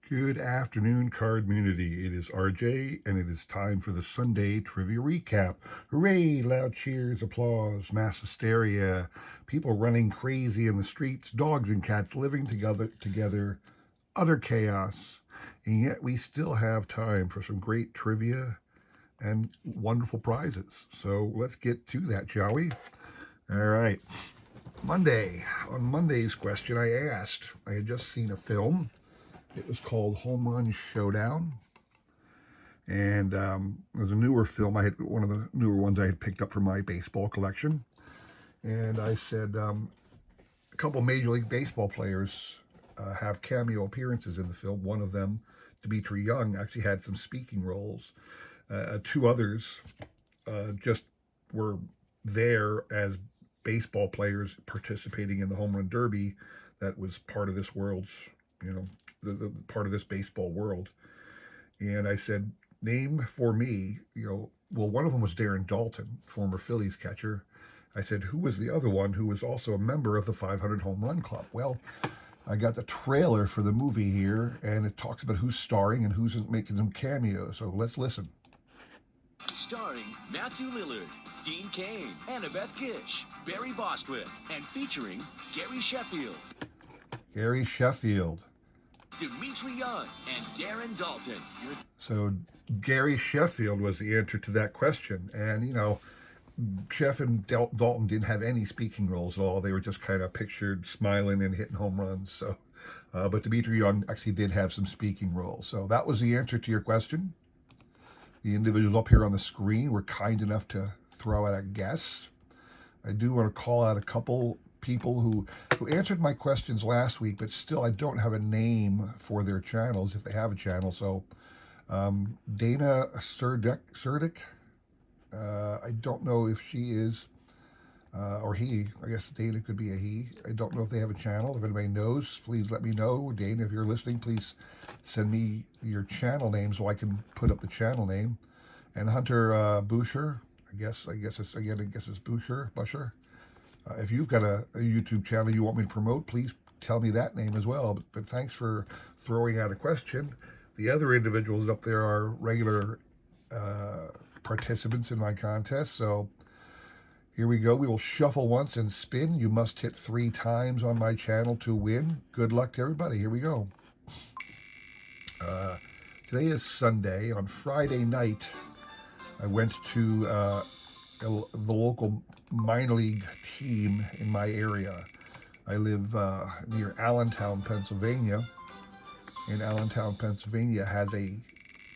Good afternoon, card community. It is RJ, and it is time for the Sunday Trivia Recap. Hooray! Loud cheers, applause, mass hysteria, people running crazy in the streets, dogs and cats living together, utter chaos. And yet we still have time for some great trivia and wonderful prizes. So let's get to that, shall we? All right. Monday. On Monday's question, I had just seen a film. It was called Home Run Showdown, and it was a newer film. I had one of the newer ones I had picked up for my baseball collection, and I said a couple Major League Baseball players have cameo appearances in the film. One of them, Dimitri Young, actually had some speaking roles. Two others just were there as baseball players participating in the home run derby that was part of this world's, the part of this baseball world. And I said, name for me, well, one of them was Darren Daulton, former Phillies catcher. I said, who was the other one who was also a member of the 500 Home Run Club? Well, I got the trailer for the movie here, and it talks about who's starring and who's making some cameos. So let's listen. Starring Matthew Lillard, Dean Cain, Annabeth Gish, Barry Bostwick, and featuring Gary Sheffield. Gary Sheffield. Dimitri Young and Darren Daulton. So Gary Sheffield was the answer to that question. And, Sheff and Daulton didn't have any speaking roles at all. They were just kind of pictured smiling and hitting home runs. So, but Dimitri Young actually did have some speaking roles. So that was the answer to your question. The individuals up here on the screen were kind enough to throw out a guess. I do want to call out a couple people who answered my questions last week, but still I don't have a name for their channels if they have a channel. So Dana Surdick, I don't know if she is or he. I guess Dana could be a he. I don't know if they have a channel. If anybody knows, please let me know. Dana, if you're listening, please send me your channel name so I can put up the channel name. And Hunter Boucher, I guess it's Busher. If you've got a YouTube channel you want me to promote, please tell me that name as well. But thanks for throwing out a question. The other individuals up there are regular participants in my contest. So here we go. We will shuffle once and spin. You must hit 3 times on my channel to win. Good luck to everybody. Here we go. Today is Sunday. On Friday night, I went to the local minor league team in my area. I live near Allentown, Pennsylvania, and Allentown, Pennsylvania has a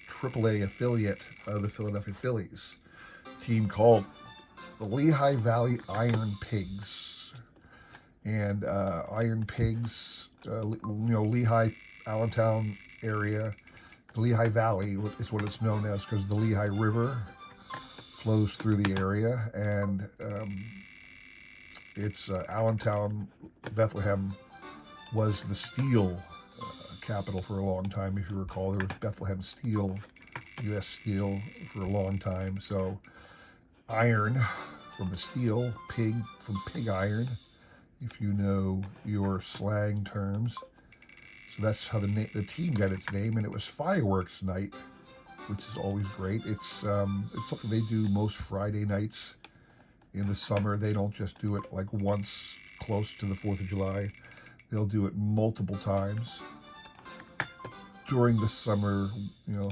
AAA affiliate of the Philadelphia Phillies, team called the Lehigh Valley Iron Pigs. And Iron Pigs, Lehigh, Allentown area, the Lehigh Valley is what it's known as because the Lehigh River flows through the area, and it's Allentown, Bethlehem was the steel capital for a long time. If you recall, there was Bethlehem Steel, U.S. Steel for a long time. So iron from the steel, pig from pig iron, if you know your slang terms. So that's how the team got its name, and it was fireworks night, which is always great. It's something they do most Friday nights in the summer. They don't just do it like once close to the 4th of July. They'll do it multiple times. During the summer,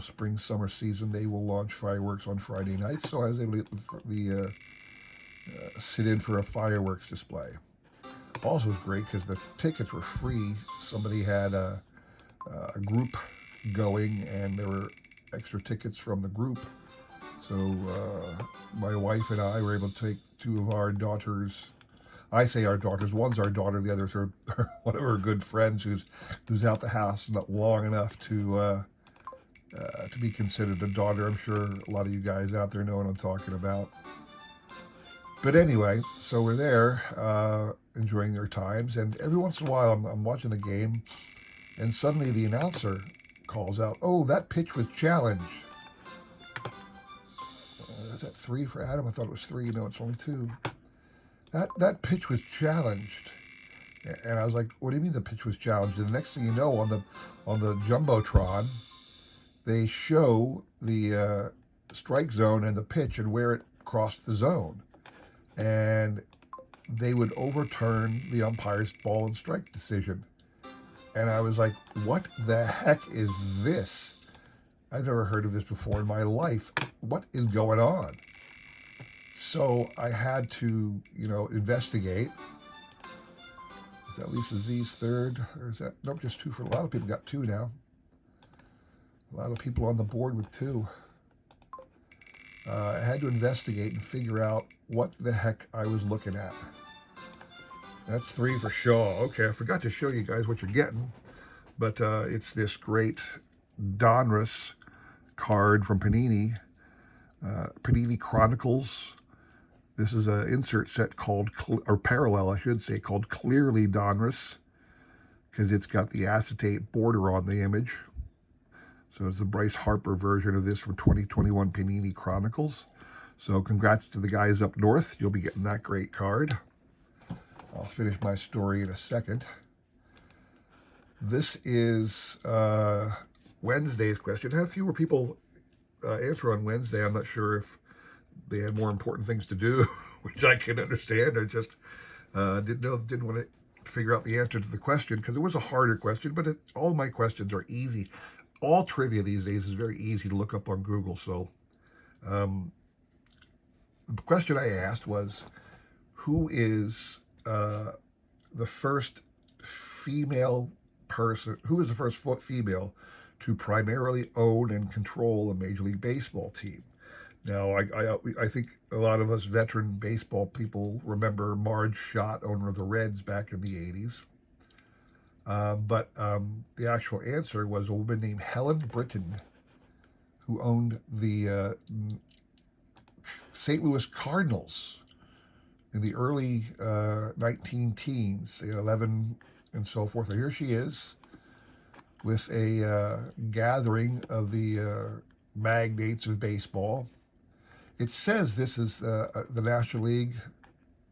spring, summer season, they will launch fireworks on Friday nights. So I was able to get sit in for a fireworks display. Also was great because the tickets were free. Somebody had a group going, and there were extra tickets from the group. So my wife and I were able to take 2 of our daughters. I say our daughters. One's our daughter. The other's her one of her good friends who's out the house not long enough to be considered a daughter. I'm sure a lot of you guys out there know what I'm talking about. But anyway, so we're there enjoying their times, and every once in a while I'm watching the game, and suddenly the announcer calls out, "Oh, that pitch was challenged." Is that 3 for Adam? I thought it was 3. No, it's only 2. That pitch was challenged. And I was like, what do you mean the pitch was challenged? And the next thing you know, on the jumbotron, they show the strike zone and the pitch and where it crossed the zone, and they would overturn the umpire's ball and strike decision. And I was like, what the heck is this? I've never heard of this before in my life. What is going on? So I had to, investigate. Is that Lisa Z's third? Or is that, nope, just two for a lot of people got two now. A lot of people on the board with two. I had to investigate and figure out what the heck I was looking at. That's three for Shaw. Okay, I forgot to show you guys what you're getting, but it's this great Donruss card from Panini, Panini Chronicles. This is an insert set called, or parallel, I should say, called Clearly Donruss, because it's got the acetate border on the image. So it's the Bryce Harper version of this from 2021 Panini Chronicles. So congrats to the guys up north. You'll be getting that great card. I'll finish my story in a second. This is Wednesday's question. I had fewer people answer on Wednesday. I'm not sure if they had more important things to do, which I can understand. I just didn't want to figure out the answer to the question because it was a harder question, but all my questions are easy. All trivia these days is very easy to look up on Google. So the question I asked was, who is the first female person, who is the first female to primarily own and control a Major League Baseball team? Now, I think a lot of us veteran baseball people remember Marge Schott, owner of the Reds back in the 80s. But the actual answer was a woman named Helen Britton, who owned the St. Louis Cardinals in the early 19 teens, 11 and so forth. And here she is with a gathering of the magnates of baseball. It says this is the National League.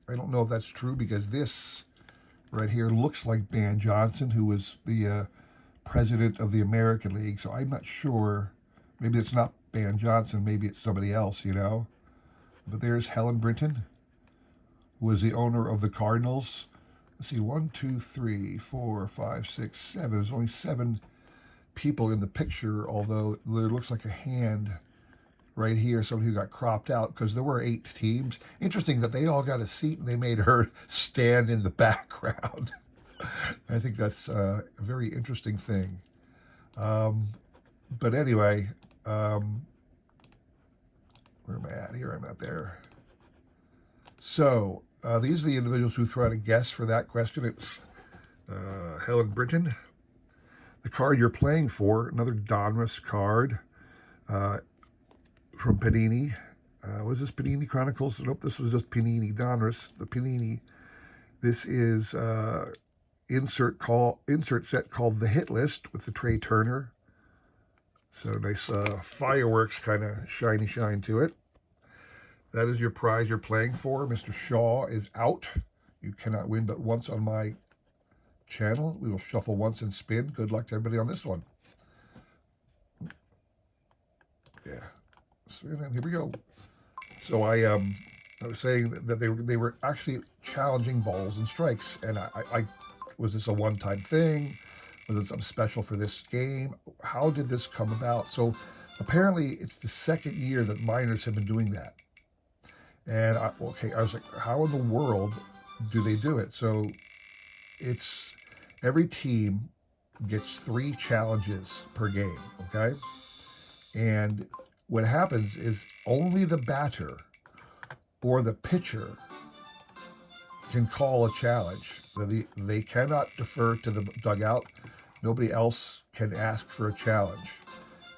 I don't know if that's true because this right here looks like Ban Johnson, who was the president of the American League. So I'm not sure. Maybe it's not Ban Johnson. Maybe it's somebody else, But there's Helen Britton, who was the owner of the Cardinals. Let's see, 1, 2, 3, 4, 5, 6, 7. There's only 7 people in the picture, although there looks like a hand right here, somebody who got cropped out because there were 8 teams. Interesting that they all got a seat and they made her stand in the background. I think that's a very interesting thing. But anyway, where am I at? Here I'm at there. So these are the individuals who threw out a guess for that question. It's Helen Britton. The card you're playing for, another Donruss card. From Panini. Was this Panini Chronicles? Nope, this was just Panini Donruss. The Panini. This is insert set called The Hit List with the Trey Turner. So nice fireworks kind of shiny shine to it. That is your prize you're playing for. Mr. Shaw is out. You cannot win but once on my channel. We will shuffle once and spin. Good luck to everybody on this one. Yeah. And here we go. So I was saying that they were actually challenging balls and strikes, and I was this a one-time thing? Was it something special for this game? How did this come about? So apparently it's the second year that minors have been doing that, and I was like, how in the world do they do it? So it's every team gets 3 challenges per game, okay, and what happens is only the batter or the pitcher can call a challenge. They cannot defer to the dugout. Nobody else can ask for a challenge.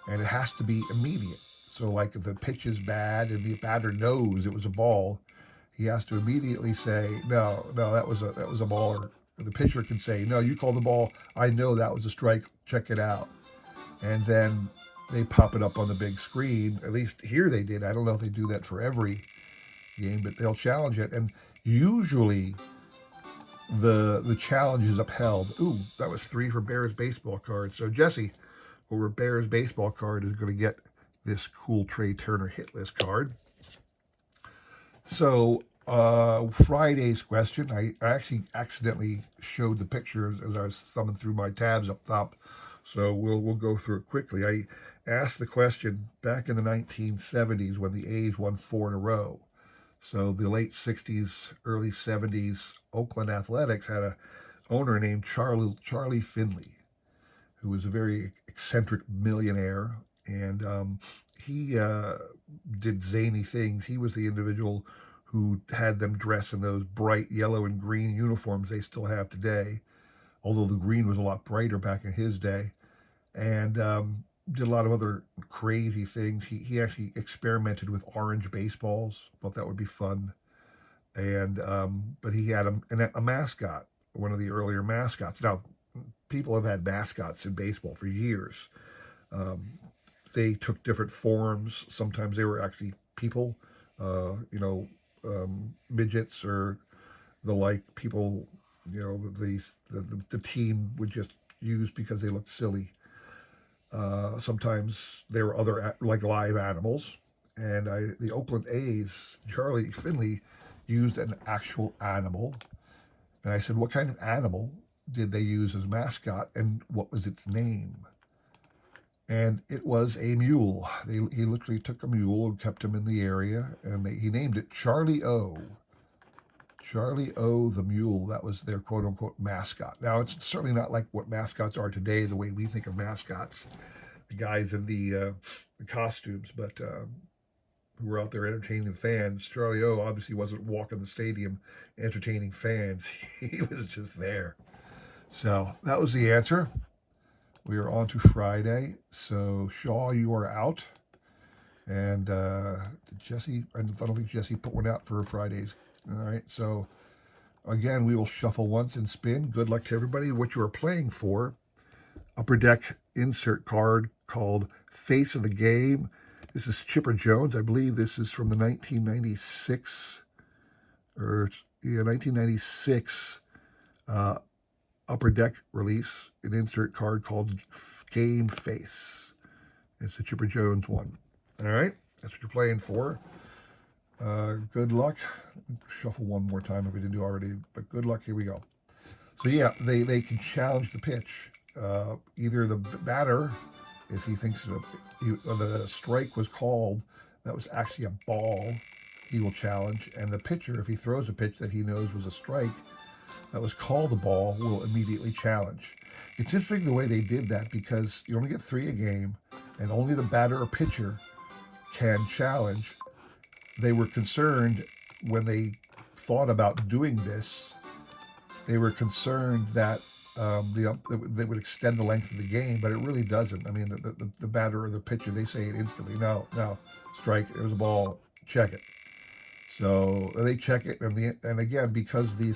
And it has to be immediate. So like if the pitch is bad and the batter knows it was a ball, he has to immediately say, no, that was a ball. Or the pitcher can say, no, you called the ball. I know that was a strike. Check it out. And then they pop it up on the big screen. At least here they did. I don't know if they do that for every game, but they'll challenge it. And usually the challenge is upheld. Ooh, that was 3 for Bears baseball card. So Jesse over Bears baseball card is going to get this cool Trey Turner hit list card. So Friday's question, I actually accidentally showed the pictures as I was thumbing through my tabs up top. So we'll go through it quickly. I asked the question back in the 1970s when the A's won 4 in a row. So the late 60s, early 70s, Oakland Athletics had a owner named Charlie Finley, who was a very eccentric millionaire, and he did zany things. He was the individual who had them dress in those bright yellow and green uniforms they still have today, although the green was a lot brighter back in his day, and did a lot of other crazy things. He actually experimented with orange baseballs, thought that would be fun, and but he had a mascot, one of the earlier mascots. Now, people have had mascots in baseball for years. Um, they took different forms. Sometimes they were actually people, midgets or the like. People, the team would just use because they looked silly. Sometimes there were other like live animals, and the Oakland A's, Charlie Finley, used an actual animal, and I said, "What kind of animal did they use as mascot, and what was its name?" And it was a mule. He literally took a mule and kept him in the area, and he named it Charlie O. Charlie O. the Mule. That was their quote unquote mascot. Now, it's certainly not like what mascots are today, the way we think of mascots, the guys in the costumes, but who were out there entertaining the fans. Charlie O obviously wasn't walking the stadium entertaining fans, he was just there. So that was the answer. We are on to Friday. So, Shaw, you are out. And Jesse, I don't think Jesse put one out for Fridays. All right. So, again, we will shuffle once and spin. Good luck to everybody. What you are playing for, Upper Deck insert card called Face of the Game. This is Chipper Jones. I believe this is from the 1996 1996 Upper Deck release, an insert card called Game Face. It's a Chipper Jones one. All right, that's what you're playing for. Good luck. Shuffle one more time if we didn't do already, but good luck. Here we go. So yeah, they can challenge the pitch. Either the batter, if he thinks the strike was called, that was actually a ball, he will challenge. And the pitcher, if he throws a pitch that he knows was a strike, that was called a ball, will immediately challenge. It's interesting the way they did that because you only get 3 a game, and only the batter or pitcher can challenge. They were concerned when they thought about doing this. They were concerned that they would extend the length of the game, but it really doesn't. I mean, the batter or the pitcher, they say it instantly. No, strike. There's a ball. Check it. So they check it, and again, because the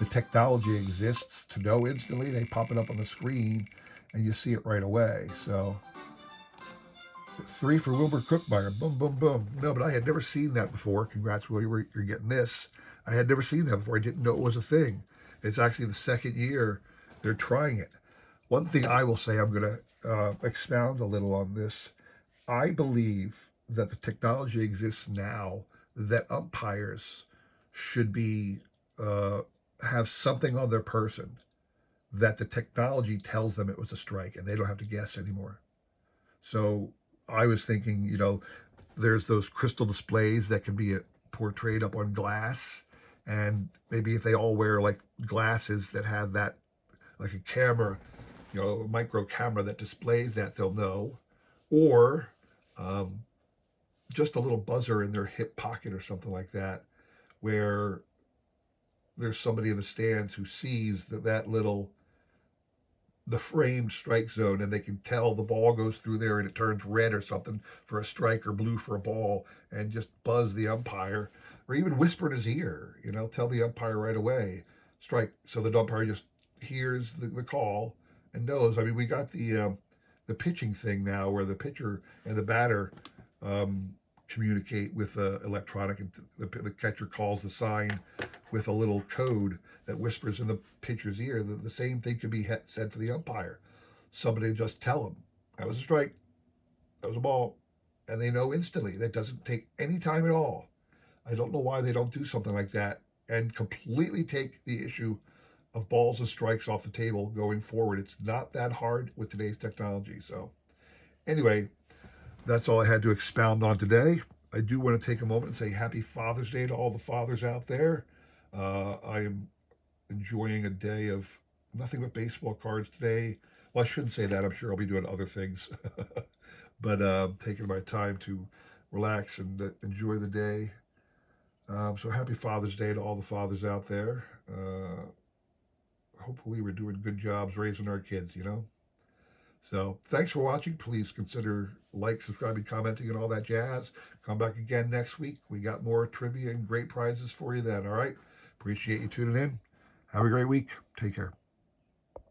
technology exists to know instantly, they pop it up on the screen, and you see it right away. So 3 for Wilbur Cookmeyer. Boom, boom, boom. No, but I had never seen that before. Congrats, Wilbur, you're getting this. I had never seen that before. I didn't know it was a thing. It's actually the second year they're trying it. One thing I will say, I'm going to expound a little on this. I believe that the technology exists now that umpires should be have something on their person that the technology tells them it was a strike and they don't have to guess anymore. So I was thinking, there's those crystal displays that can be portrayed up on glass, and maybe if they all wear like glasses that have that, like a camera, a micro camera that displays that, they'll know. Or just a little buzzer in their hip pocket or something like that, where there's somebody in the stands who sees the framed strike zone, and they can tell the ball goes through there and it turns red or something for a strike or blue for a ball, and just buzz the umpire, or even whisper in his ear, tell the umpire right away, strike. So the umpire just hears the call and knows. I mean, we got the pitching thing now where the pitcher and the batter communicate with electronic, and the catcher calls the sign with a little code that whispers in the pitcher's ear. The same thing could be said for the umpire. Somebody just tell them, that was a strike, that was a ball, and they know instantly. That doesn't take any time at all. I don't know why they don't do something like that and completely take the issue of balls and strikes off the table going forward. It's not that hard with today's technology. So, anyway, that's all I had to expound on today. I do want to take a moment and say Happy Father's Day to all the fathers out there. I am enjoying a day of nothing but baseball cards today. Well, I shouldn't say that. I'm sure I'll be doing other things, but taking my time to relax and enjoy the day. So happy Father's Day to all the fathers out there. Hopefully we're doing good jobs raising our kids, you know? So thanks for watching. Please consider subscribing, commenting, and all that jazz. Come back again next week. We got more trivia and great prizes for you then, all right? Appreciate you tuning in. Have a great week. Take care.